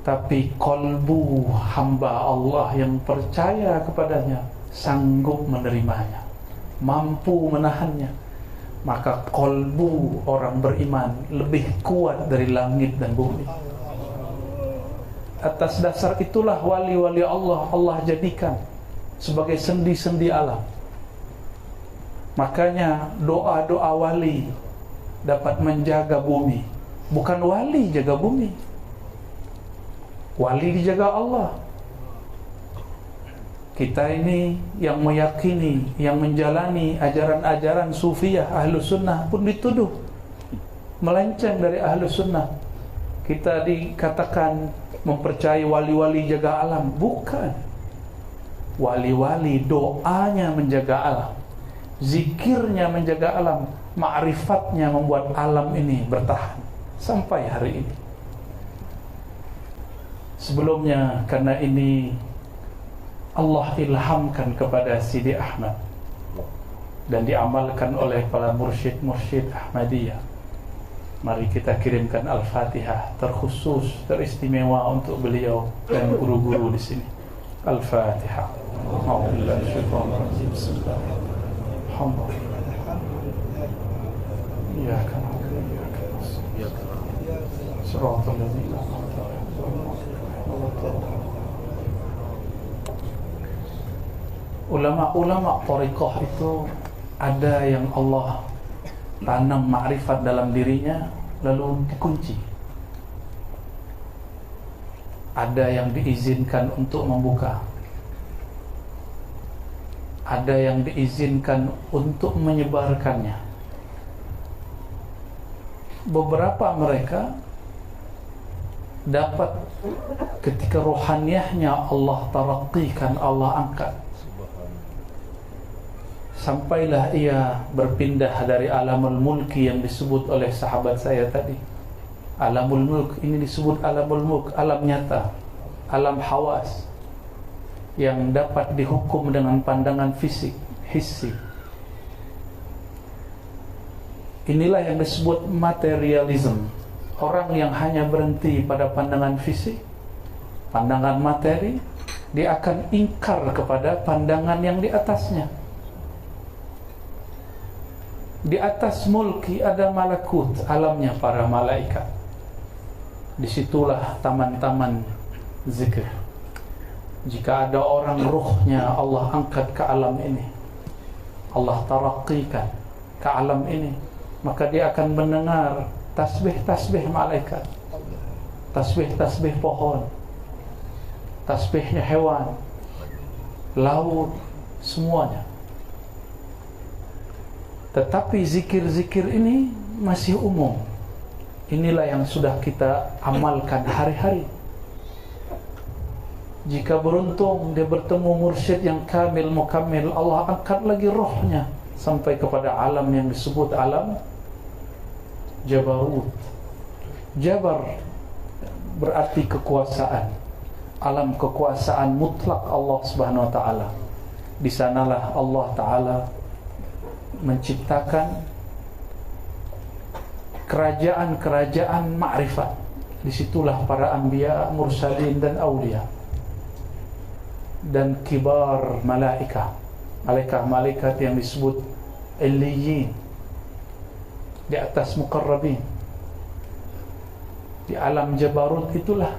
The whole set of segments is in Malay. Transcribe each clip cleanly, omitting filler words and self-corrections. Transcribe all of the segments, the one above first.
tapi kolbu hamba Allah yang percaya kepadanya sanggup menerimanya, mampu menahannya, maka kolbu orang beriman lebih kuat dari langit dan bumi. Atas dasar itulah wali-wali Allah jadikan sebagai sendi-sendi alam. Makanya doa-doa wali dapat menjaga bumi. Bukan wali jaga bumi, wali dijaga Allah. Kita ini yang meyakini, yang menjalani ajaran-ajaran sufiyah Ahlus Sunnah pun dituduh melenceng dari Ahlus Sunnah. Kita dikatakan mempercayai wali-wali jaga alam. Bukan. Wali-wali doanya menjaga alam, zikirnya menjaga alam, ma'rifatnya membuat alam ini bertahan sampai hari ini. Sebelumnya, karena ini Allah ilhamkan kepada Sidi Ahmad dan diamalkan oleh para mursyid-mursyid Ahmadiyah, mari kita kirimkan Al-Fatihah terkhusus, teristimewa untuk beliau dan guru-guru di sini. Al-Fatihah. A'udzubillahi minasyaitonir rajim. Bismillahirrahmanirrahim. Alhamdulillah. Iyyaka na'budu wa iyyaka nasta'in. Shiratal ladzina an'amta 'alaihim. Ulama-ulama thariqah itu ada yang Allah tanam ma'rifat dalam dirinya lalu dikunci. Ada yang diizinkan untuk membuka, ada yang diizinkan untuk menyebarkannya. Beberapa mereka dapat ketika rohaniyahnya Allah tarakkikan, Allah angkat, sampailah ia berpindah dari alamul mulki yang disebut oleh sahabat saya tadi. Alamul mulk ini disebut alamul mulk, alam nyata, alam hawas yang dapat dihukum dengan pandangan fisik, hissi. Inilah yang disebut materialism. Orang yang hanya berhenti pada pandangan fisik, pandangan materi, dia akan ingkar kepada pandangan yang di atasnya. Di atas mulki ada malakut, alamnya para malaikat. Disitulah taman-taman zikir. Jika ada orang ruhnya Allah angkat ke alam ini, Allah tarakkikan ke alam ini, maka dia akan mendengar tasbih-tasbih malaikat, tasbih-tasbih pohon, tasbihnya hewan, laut, semuanya. Tetapi zikir-zikir ini masih umum. Inilah yang sudah kita amalkan hari-hari. Jika beruntung dia bertemu mursyid yang kamil, mukammil, Allah angkat lagi rohnya sampai kepada alam yang disebut alam Jabarut. Jabar berarti kekuasaan, alam kekuasaan mutlak Allah Subhanahu wa taala. Di sanalah Allah taala menciptakan kerajaan-kerajaan ma'rifat. Disitulah para anbiya, mursalin dan aulia, dan kibar malaikat, malaikat-malaikat yang disebut illiyin, di atas muqarrabin. Di alam Jabarut itulah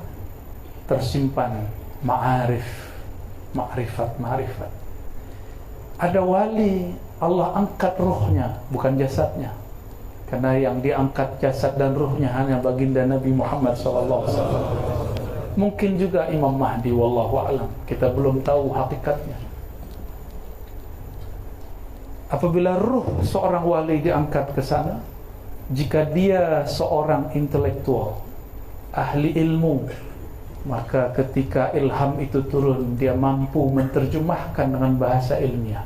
tersimpan ma'arif, ma'rifat. Ada wali Allah angkat ruhnya, bukan jasadnya. Karena yang diangkat jasad dan ruhnya hanya baginda Nabi Muhammad SAW. Mungkin juga Imam Mahdi, wallahu a'lam. Kita belum tahu hakikatnya. Apabila ruh seorang wali diangkat ke sana, jika dia seorang intelektual, ahli ilmu, maka ketika ilham itu turun, dia mampu menerjemahkan dengan bahasa ilmiah.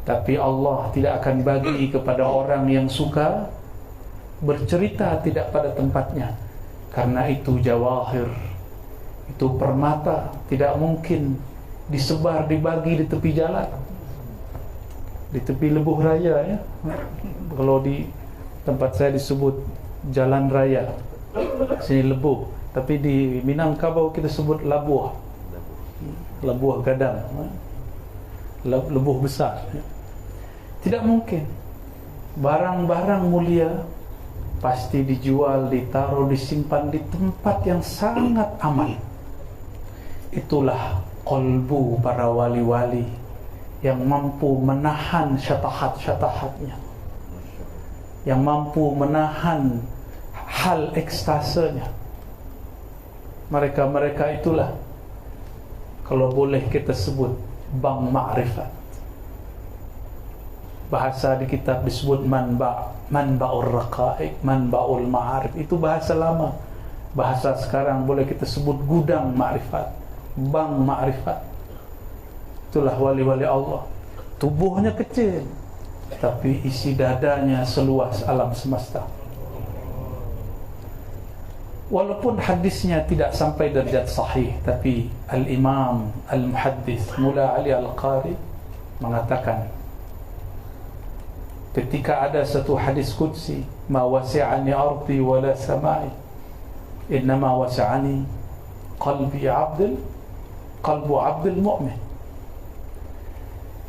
Tapi Allah tidak akan bagi kepada orang yang suka bercerita tidak pada tempatnya. Karena itu jawahir, itu permata, tidak mungkin disebar, dibagi di tepi jalan, di tepi lebuh raya ya. Kalau di tempat saya disebut jalan raya, sini lebuh. Tapi di Minangkabau kita sebut labuh. Labuh gadang, lebuh besar. Tidak mungkin. Barang-barang mulia pasti dijual, ditaruh, disimpan di tempat yang sangat aman. Itulah qalbu para wali-wali yang mampu menahan syatahat-syatahatnya, yang mampu menahan hal ekstasenya. Mereka-mereka itulah, kalau boleh kita sebut, bank ma'rifat. Bahasa di kitab disebut manba'ur raqa'iq, manba'ul ma'arif. Itu bahasa lama. Bahasa sekarang boleh kita sebut gudang ma'rifat, bank ma'rifat. Itulah wali-wali Allah. Tubuhnya kecil, tapi isi dadanya seluas alam semesta. Walaupun hadisnya tidak sampai derajat sahih, tapi Al-Imam Al-Muhaddis Mula Ali Al-Qari mengatakan, ketika ada satu hadis qudsi, ma wasi'ani ardi wala sama'i, innama wasi'ani qalbu abdil mu'min.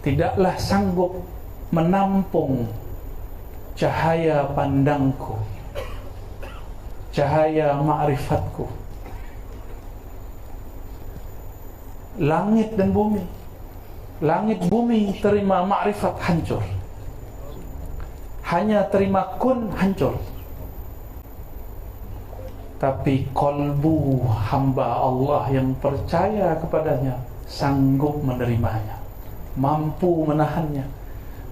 Tidaklah sanggup menampung cahaya pandangku, cahaya ma'rifatku, langit dan bumi. Langit bumi terima ma'rifat hancur, hanya terima kun hancur. Tapi kolbu hamba Allah yang percaya kepadanya sanggup menerimanya, mampu menahannya.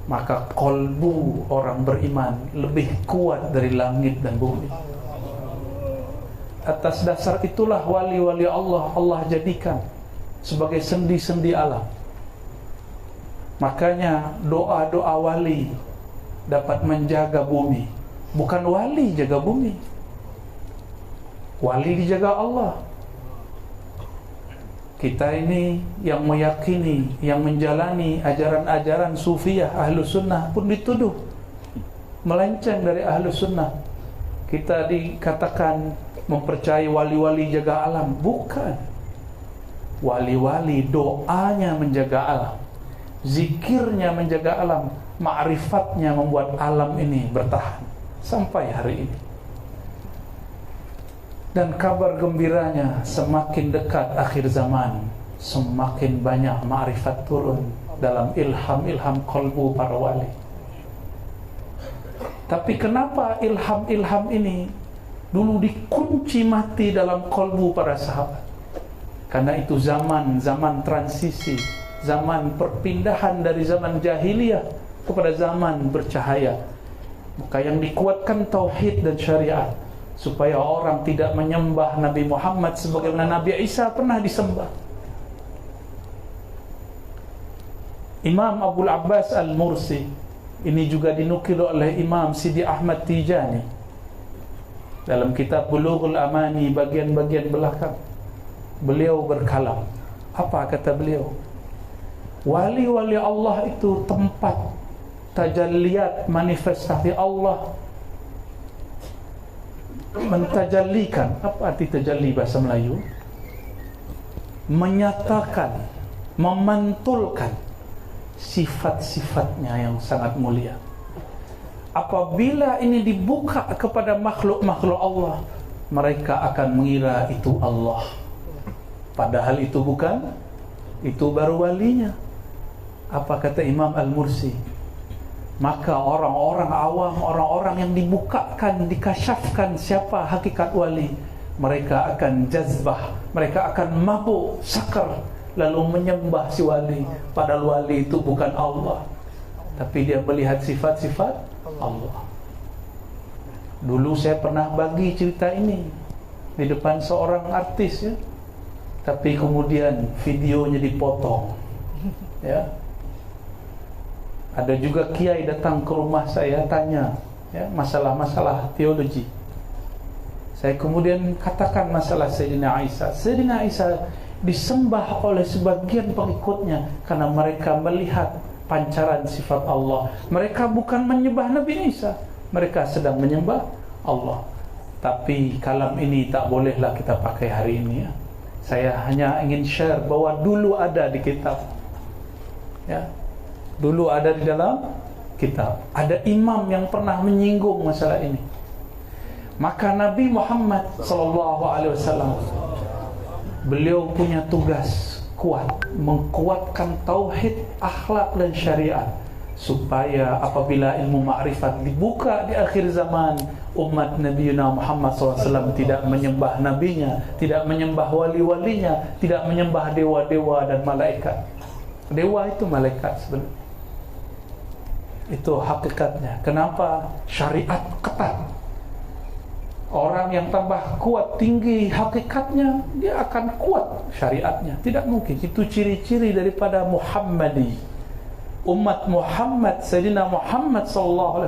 Maka kolbu orang beriman lebih kuat dari langit dan bumi. Atas dasar itulah wali-wali Allah jadikan sebagai sendi-sendi alam. Makanya doa-doa wali dapat menjaga bumi. Bukan wali jaga bumi, wali dijaga Allah. Kita ini yang meyakini, yang menjalani ajaran-ajaran sufiyah Ahlus Sunnah pun dituduh melenceng dari Ahlus Sunnah. Kita dikatakan mempercayai wali-wali jaga alam. Bukan. Wali-wali doanya menjaga alam, zikirnya menjaga alam, ma'rifatnya membuat alam ini bertahan sampai hari ini. Dan kabar gembiranya, semakin dekat akhir zaman, semakin banyak ma'rifat turun dalam ilham-ilham kolbu para wali. Tapi kenapa ilham-ilham ini dulu dikunci mati dalam kolbu para sahabat? Karena itu zaman transisi, zaman perpindahan dari zaman jahiliyah kepada zaman bercahaya. Maka yang dikuatkan tauhid dan syariat, supaya orang tidak menyembah Nabi Muhammad sebagaimana Nabi Isa pernah disembah. Imam Abul Abbas Al-Mursi, ini juga dinukil oleh Imam Sidi Ahmad Tijani dalam kitab Bulughul Amani bagian-bagian belakang. Beliau berkalam. Apa kata beliau? Wali-wali Allah itu tempat tajalliat manifestasi Allah, mentajallikan. Apa arti tajalli bahasa Melayu? Menyatakan, memantulkan sifat-sifatnya yang sangat mulia. Apabila ini dibuka kepada makhluk-makhluk Allah, mereka akan mengira itu Allah, padahal itu bukan, itu baru walinya. Apa kata Imam Al-Mursi? Maka orang-orang awam, orang-orang yang dibukakan, dikasyafkan siapa hakikat wali, mereka akan jazbah, mereka akan mabuk, sakar, lalu menyembah si wali, padahal wali itu bukan Allah, tapi dia melihat sifat-sifat Allah. Dulu saya pernah bagi cerita ini di depan seorang artis, ya, tapi kemudian videonya dipotong, ya. Ada juga kiai datang ke rumah saya tanya, ya, masalah-masalah teologi. Saya kemudian katakan masalah Sayyidina Isa. Sayyidina Isa disembah oleh sebagian pengikutnya karena mereka melihat pancaran sifat Allah. Mereka bukan menyembah Nabi Isa, mereka sedang menyembah Allah. Tapi kalam ini tak bolehlah kita pakai hari ini ya. Saya hanya ingin share bahwa dulu ada di kitab ya. Dulu ada di dalam kitab. Ada imam yang pernah menyinggung masalah ini. Maka Nabi Muhammad SAW, beliau punya tugas kuat, mengkuatkan tauhid, akhlak dan syariat, supaya apabila ilmu ma'rifat dibuka di akhir zaman, umat Nabi Muhammad SAW tidak menyembah nabinya, tidak menyembah wali-walinya, tidak menyembah dewa-dewa dan malaikat. Dewa itu malaikat sebenarnya. Itu hakikatnya. Kenapa? Syariat ketat. Orang yang tambah kuat, tinggi hakikatnya, dia akan kuat syariatnya. Tidak mungkin. Itu ciri-ciri daripada Muhammadi. Umat Muhammad, Sayyidina Muhammad SAW,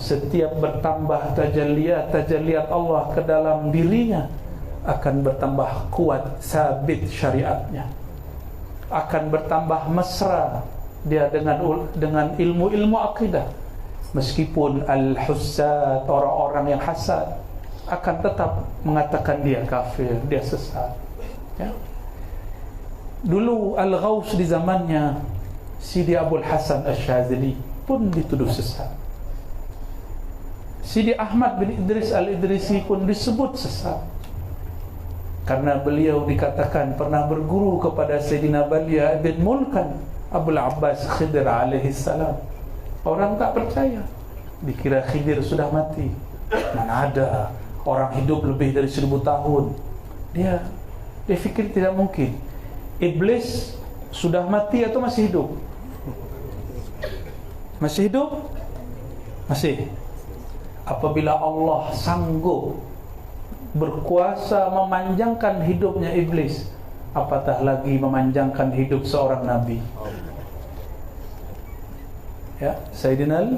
setiap bertambah tajalliyat Allah ke dalam dirinya, akan bertambah kuat, sabit syariatnya. Akan bertambah mesra dia dengan ilmu-ilmu akidah. Meskipun al-hussad, orang-orang yang hasad, akan tetap mengatakan dia kafir, dia sesat ya. Dulu Al-Ghaus di zamannya Sidi Abdul Hasan Asy-Syadzili pun dituduh sesat. Sidi Ahmad bin Idris Al-Idrisi pun disebut sesat, karena beliau dikatakan pernah berguru kepada Sayyidina Balia bin Mulkan Abul Abbas Khidir alaihi salam. Orang tak percaya, dikira Khidir sudah mati. Mana ada, orang hidup lebih dari 1000 tahun. Dia fikir tidak mungkin. Iblis sudah mati atau masih hidup? Masih hidup? Masih. Apabila Allah sanggup berkuasa memanjangkan hidupnya iblis, apatah lagi memanjangkan hidup seorang nabi ya, Sayyidina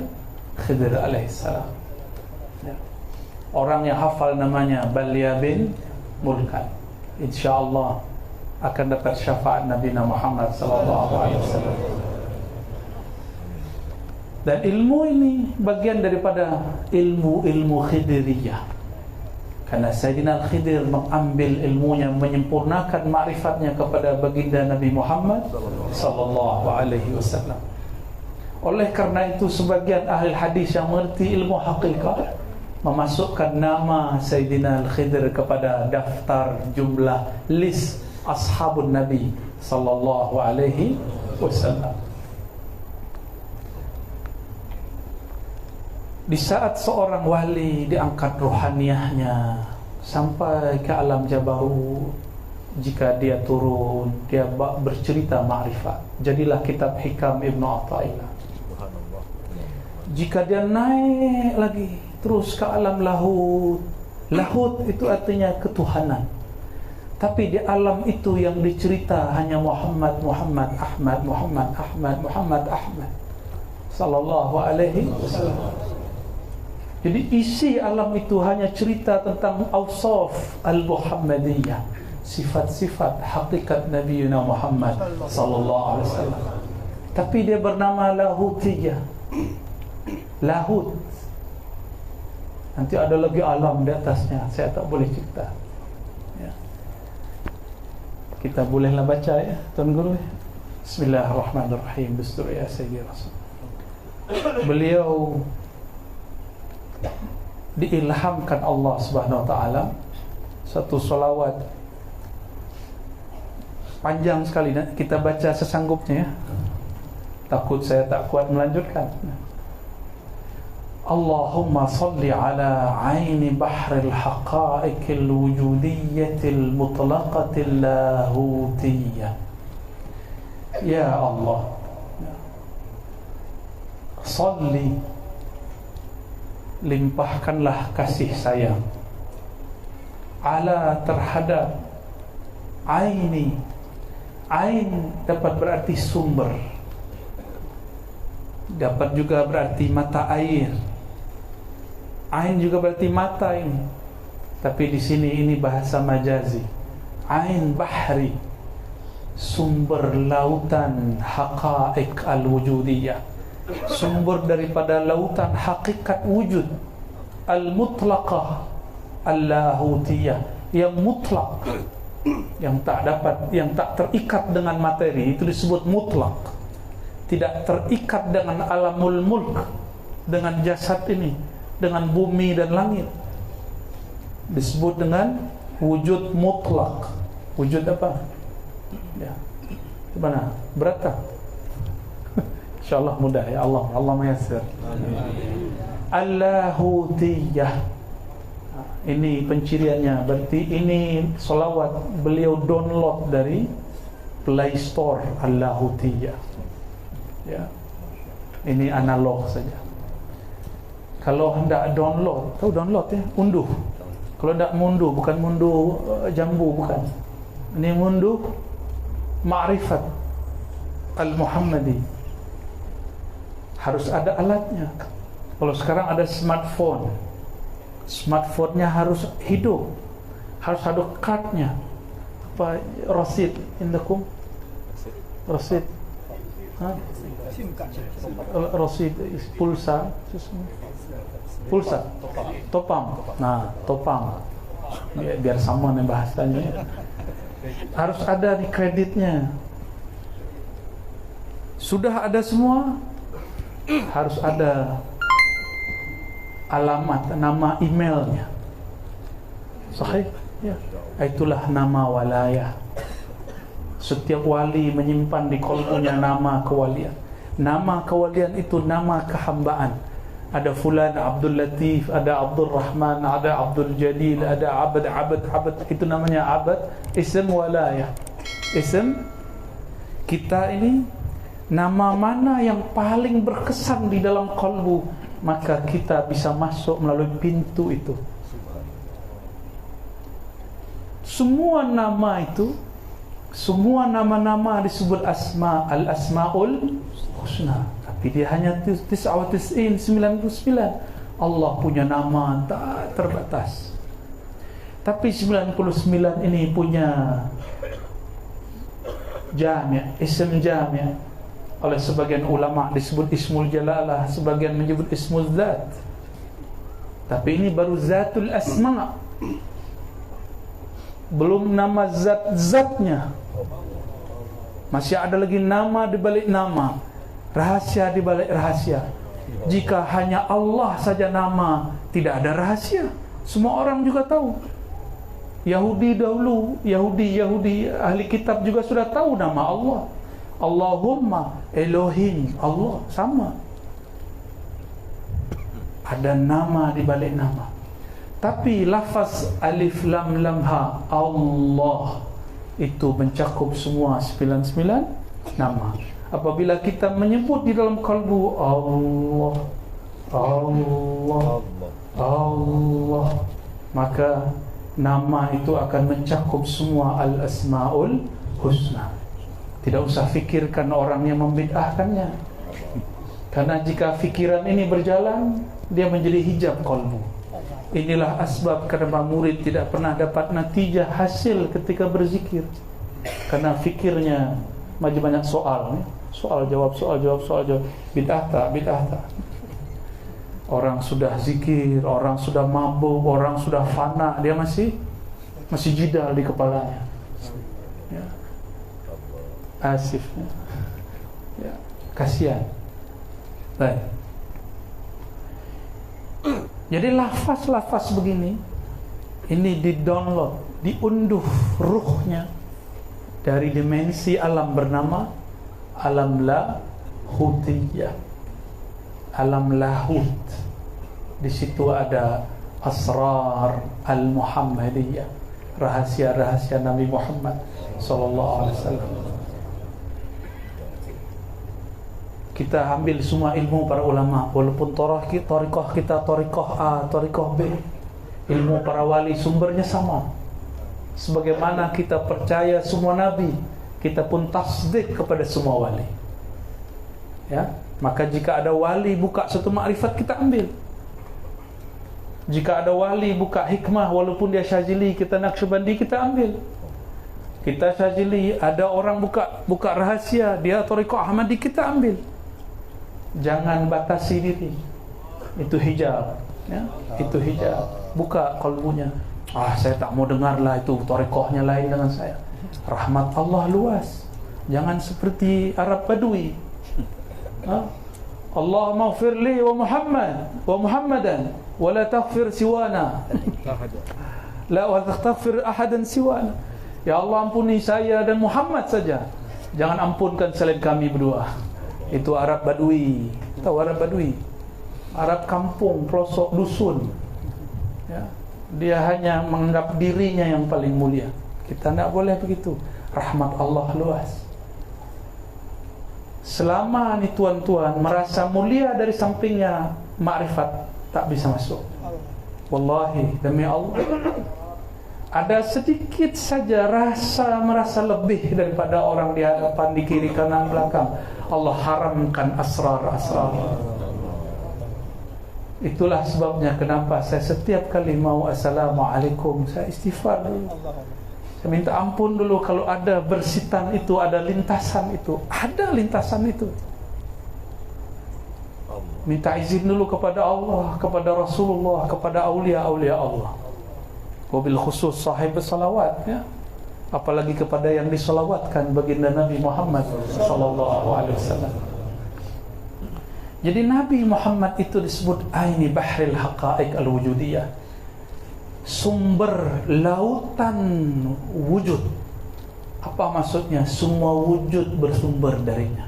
Khidir alaihissalam ya. Orang yang hafal namanya Balia bin Mulkan, insyaallah akan dapat syafaat Nabi Muhammad SAW. Dan ilmu ini bagian daripada ilmu Khidiriyah, karena Sayyidina Khidir mengambil ilmunya, menyempurnakan ma'rifatnya kepada baginda Nabi Muhammad SAW. Oleh karena itu, sebagian ahli hadis yang mengerti ilmu hakikat memasukkan nama Sayyidina Khidir kepada daftar jumlah list ashabun Nabi SAW. Di saat seorang wali diangkat ruhaniyahnya sampai ke alam jabarut, jika dia turun, dia bercerita ma'rifat, jadilah kitab Hikam Ibn Athaillah. Jika dia naik lagi terus ke alam lahut, lahut itu artinya ketuhanan, tapi di alam itu yang dicerita hanya Muhammad Ahmad sallallahu alaihi wasallam. Jadi isi alam itu hanya cerita tentang awsaf al-Muhammadiyah, sifat-sifat hakikat Nabi Muhammad sallallahu alaihi wasallam. Tapi dia bernama Lahutiyah. Lahut. Nanti ada lagi alam di atasnya, saya tak boleh cerita ya. Kita bolehlah baca ya, Tuan Guru. Bismillahirrahmanirrahim. Bistur ya Sayyidi Rasul. Beliau diilhamkan Allah Subhanahu wa taala satu salawat panjang sekali, kita baca sesanggupnya ya. Takut saya tak kuat melanjutkan. Allahumma salli ala aini bahril haqa'iqil wujudiyatil mutlaqatil lahutiyah. Ya Allah, salli, limpahkanlah kasih sayang, ala, terhadap, aini. Ain dapat berarti sumber, dapat juga berarti mata air. Ain juga berarti mata ini, tapi di sini ini bahasa majazi. Ain bahri, sumber lautan haqa'iq al-wujudiyah, sumber daripada lautan hakikat wujud, al-mutlaqah, Al-lahutiyah, yang mutlak, yang tak terikat dengan materi, itu disebut mutlak. Tidak terikat dengan alamul mulk, dengan jasad ini, dengan bumi dan langit. Disebut dengan wujud mutlak. Wujud apa? Ya. Gimana? Berat tak? InsyaAllah mudah ya Allah. Allah mayassir. Al-lahutiyah. Ini penciriannya. Berarti ini solawat beliau download dari Play Store. Al-lahutiyah. Ya. Ini analog saja. Kalau hendak download, tahu download ya? Unduh. Kalau hendak munduh, bukan munduh jambu, bukan. Ini munduh ma'rifat al-Muhammadi. Harus ada alatnya. Kalau sekarang ada smartphone, smartphone-nya harus hidup, harus ada card-nya. Apa rasid indakum? Rasid. Rasid pulsa. Pulsa. Topam. Nah, topam. Biar sama nih bahasanya. Harus ada di kreditnya. Sudah ada semua. Harus ada alamat, nama emailnya. Sahih? Ya. Itulah nama walayah. Setiap wali menyimpan di qalbunya nama kewalian. Nama kewalian itu nama kehambaan. Ada fulan Abdul Latif, ada Abdul Rahman, ada Abdul Jalil, ada abad. Itu namanya abad. Ism walayah. Ism. Kita ini, nama mana yang paling berkesan di dalam qalbu, maka kita bisa masuk melalui pintu itu. Semua nama itu, semua nama-nama disebut asma, al-asma'ul husna. Tapi dia hanya 99. Allah punya nama tak terbatas. Tapi 99 ini punya jami', ism jami'. Oleh sebagian ulama disebut ismul jalalah, sebagian menyebut ismul zat. Tapi ini baru zatul asma'. Belum nama zat-zatnya. Masih ada lagi nama di balik nama, rahasia di balik rahasia. Jika hanya Allah saja nama, tidak ada rahasia. Semua orang juga tahu. Yahudi dahulu, Yahudi ahli kitab juga sudah tahu nama Allah. Allahumma, Elohim, Allah, sama. Ada nama di balik nama. Tapi lafaz alif lam lam ha, Allah, itu mencakup semua 99 nama. Apabila kita menyebut di dalam kalbu Allah, Allah, Allah, maka nama itu akan mencakup semua al-asma'ul husna. Tidak usah fikirkan orang yang membid'ahkannya. Karena jika fikiran ini berjalan, dia menjadi hijab kalbu. Inilah asbab kenapa murid tidak pernah dapat natijah hasil ketika berzikir. Karena fikirnya masih banyak soal, soal jawab. Bid'ah tak. Orang sudah zikir, orang sudah mabuk, orang sudah fana, dia masih jidal di kepalanya. Ya. Asif. Ya. Kasihan. Baik. Jadi lafaz-lafaz begini, ini di-download, diunduh ruhnya dari dimensi alam bernama alam lahutiyah, alam lahut. Di situ ada asrar al-Muhammadiyah, rahasia-rahasia Nabi Muhammad sallallahu alaihi wasallam. Kita ambil semua ilmu para ulama, walaupun thariqah kita thariqah A, thariqah B, ilmu para wali sumbernya sama. Sebagaimana kita percaya semua nabi, kita pun tasdik kepada semua wali. Ya, maka jika ada wali buka satu makrifat, kita ambil. Jika ada wali buka hikmah, walaupun dia Syazili, kita Naqsyabandi, kita ambil. Kita Syazili, ada orang buka rahasia, dia thariqah Ahmadi, kita ambil. Jangan batasi diri. Itu hijab, ya? Itu hijab. buka kalbunya. Saya tak mau dengarlah itu, tarekohnya lain dengan saya. Rahmat Allah luas. Jangan seperti Arab Badui. Allah maghfir li wa Muhammadan wa la taghfir siwana. La wa taghfir ahadan siwana. Ya Allah, ampuni saya dan Muhammad saja. Jangan ampunkan selain kami berdua. Itu Arab Badui. Tahu Arab Badui? Arab kampung, pelosok dusun. Ya. Dia hanya menganggap dirinya yang paling mulia. Kita tidak boleh begitu. Rahmat Allah luas. Selama ni tuan-tuan merasa mulia dari sampingnya, makrifat tak bisa masuk. Wallahi, demi Allah, ada sedikit saja merasa lebih daripada orang di hadapan, di kiri, kanan, belakang, Allah haramkan asrar-asrar. Itulah sebabnya kenapa saya setiap kali mau assalamualaikum, saya istighfar dulu. Saya minta ampun dulu kalau ada bersitan itu, ada lintasan itu. Ada lintasan itu. Minta izin dulu kepada Allah, kepada Rasulullah, kepada awliya-awliya Allah. Wabil khusus sahib salawat, ya. Apalagi kepada yang disalawatkan baginda Nabi Muhammad sallallahu alaihi wasallam. Jadi Nabi Muhammad itu disebut aini bahril haqa'iq al-wujudiyah, sumber lautan wujud. Apa maksudnya? Semua wujud bersumber darinya.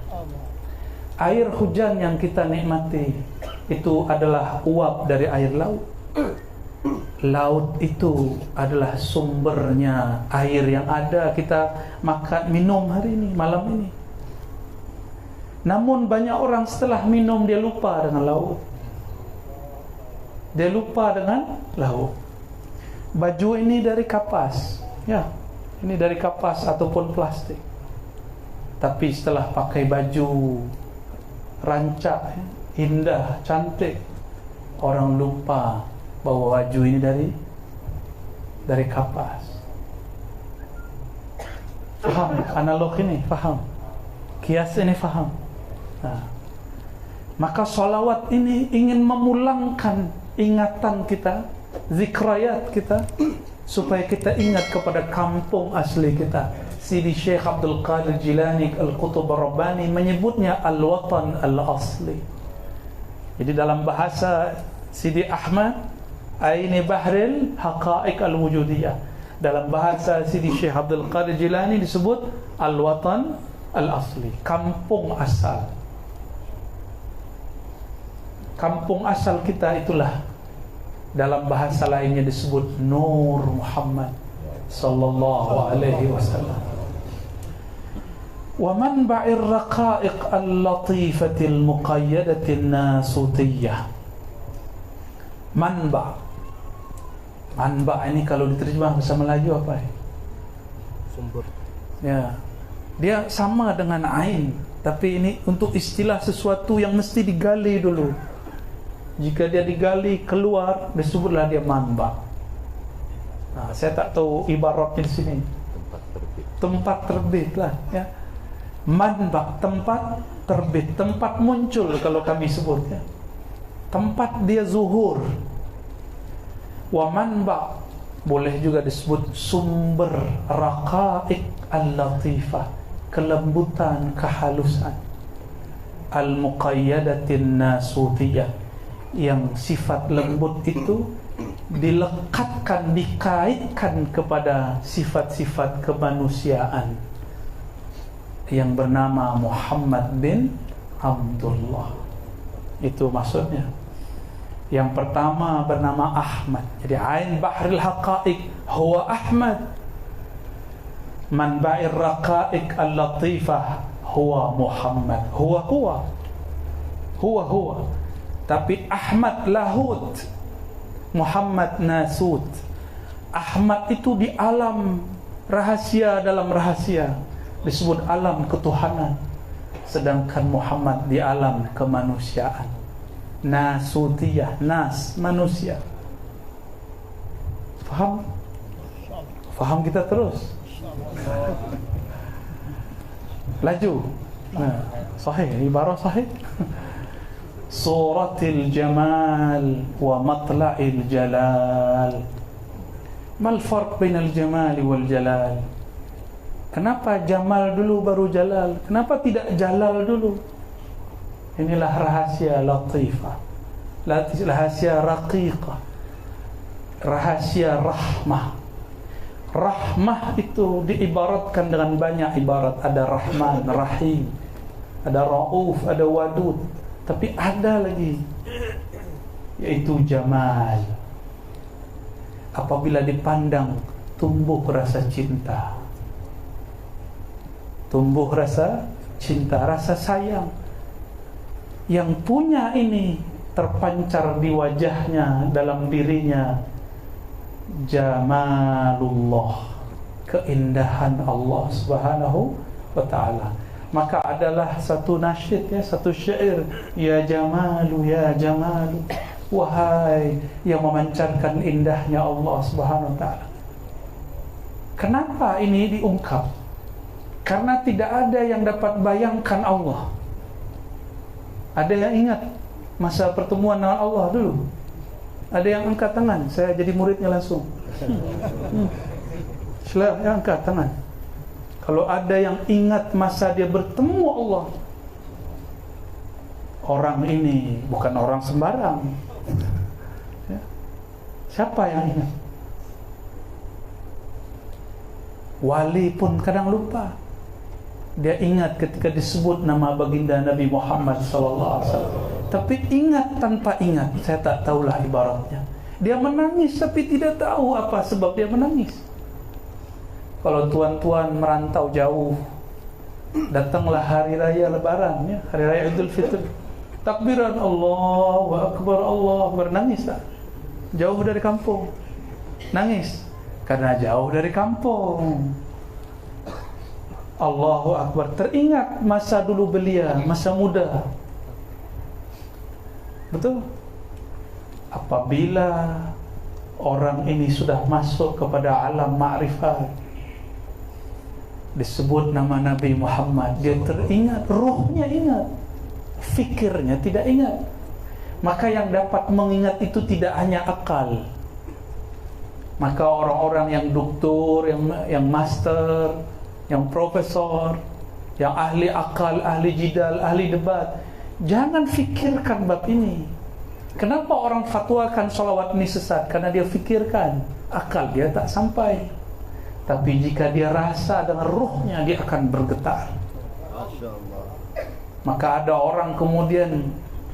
Air hujan yang kita nikmati itu adalah uap dari air laut. Laut itu adalah sumbernya air yang ada kita makan, minum hari ini, malam ini. Namun banyak orang setelah minum dia lupa dengan laut. Dia lupa dengan laut. Baju ini dari kapas, ya, ini dari kapas ataupun plastik. Tapi setelah pakai baju rancak, indah, cantik, orang lupa bahwa baju ini dari kapas. Faham analog ini? Faham? Kias ini faham? Maka salawat ini ingin memulangkan ingatan kita, zikrayat kita, supaya kita ingat kepada kampung asli kita. Sidi Syekh Abdul Qadir Jilani Al-Qutub Ar-Rabbani menyebutnya Al-Watan Al-Asli. Jadi dalam bahasa Sidi Ahmad, aini bahril haqa'iq al-wujudiyah. Dalam bahasa Sidi Syekh Abdul Qadir Jilani disebut Al-Watan Al-Asli, kampung asal. Kampung asal kita itulah dalam bahasa lainnya disebut Nur Muhammad sallallahu alaihi wasallam. Wa manba'ir raqa'iq al-latifatil muqayyadatin nasutiyah. Manba' ini kalau diterjemah bahasa Melayu apa ya? Sumber. Ya. Dia sama dengan ain, tapi ini untuk istilah sesuatu yang mesti digali dulu. Jika dia digali keluar, disebutlah dia manba. Saya tak tahu ibaratnya di sini. Tempat terbit lah, ya. Manba, tempat terbit, tempat muncul kalau kami sebutnya. Tempat dia zuhur. Wa manba boleh juga disebut sumber raqa'iq al-latifah, kelembutan, kehalusan, al-muqayyadatin nasutiyah, yang sifat lembut itu dilekatkan, dikaitkan kepada sifat-sifat kemanusiaan yang bernama Muhammad bin Abdullah. Itu maksudnya. Yang pertama bernama Ahmad. Jadi ain bahril haqa'iq huwa Ahmad. Manba'ir raqa'iq al-latifah huwa Muhammad. Huwa. Tapi Ahmad lahut, Muhammad nasut. Ahmad itu di alam rahasia, dalam rahasia disebut alam ketuhanan, sedangkan Muhammad di alam kemanusiaan, nasutiyah, nas, manusia. Faham? Faham kita terus? Laju. Sahih, ibarat sahih. suratil jamal wa matla'il jalal. Mal farq bainal jamal wal jalal? Kenapa jamal dulu baru jalal? Kenapa tidak jalal dulu? Inilah rahasia latifah, rahasia raqiqah, rahasia rahmah. Rahmah itu diibaratkan dengan banyak ibarat. Ada Rahman, Rahim, ada Rauf, ada Wadud. Tapi ada lagi, yaitu Jamal. Apabila dipandang, tumbuh rasa cinta, tumbuh rasa cinta, rasa sayang. Yang punya ini terpancar di wajahnya, dalam dirinya. Jamalullah, keindahan Allah Subhanahu wa ta'ala. Maka adalah satu nasyid, ya, satu syair, ya Jamalu, ya Jamalu, wahai yang memancarkan indahnya Allah Subhanahu wa ta'ala. Kenapa ini diungkap? Karena tidak ada yang dapat bayangkan Allah. Ada yang ingat masa pertemuan dengan Allah dulu? Ada yang angkat tangan? Saya jadi muridnya langsung. Sila yang angkat tangan. Kalau ada yang ingat masa dia bertemu Allah. Orang ini bukan orang sembarang. Ya. Siapa yang ingat? Wali pun kadang lupa. Dia ingat ketika disebut nama baginda Nabi Muhammad SAW. Tapi ingat tanpa ingat, saya tak tahulah ibaratnya. Dia menangis tapi tidak tahu apa sebab dia menangis. Kalau tuan-tuan merantau jauh, datanglah hari raya Lebaran, ya, hari raya Idul Fitri. Takbiran Allahu Akbar, Allahu Akbar, nangis tak? Jauh dari kampung, nangis karena jauh dari kampung. Allahu Akbar, teringat masa dulu belia, masa muda. Betul? Apabila orang ini sudah masuk kepada alam ma'rifat, disebut nama Nabi Muhammad, dia teringat, ruhnya ingat, fikirnya tidak ingat. Maka yang dapat mengingat itu tidak hanya akal. Maka orang-orang yang doktor, yang master, yang profesor, yang ahli akal, ahli jidal, ahli debat, jangan fikirkan bab ini. Kenapa orang fatwakan salawat ini sesat? Karena dia fikirkan, akal dia tak sampai. Tapi jika dia rasa dengan ruhnya, dia akan bergetar. Maka ada orang kemudian,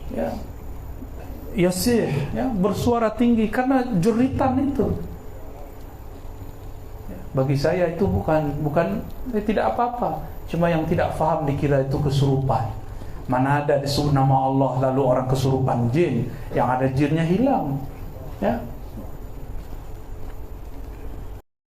ya, yasih, ya, bersuara tinggi karena jeritan itu. Bagi saya itu bukan tidak apa-apa. Cuma yang tidak faham dikira itu kesurupan. Mana ada disebut nama Allah lalu orang kesurupan jin, yang ada jinnya hilang, ya.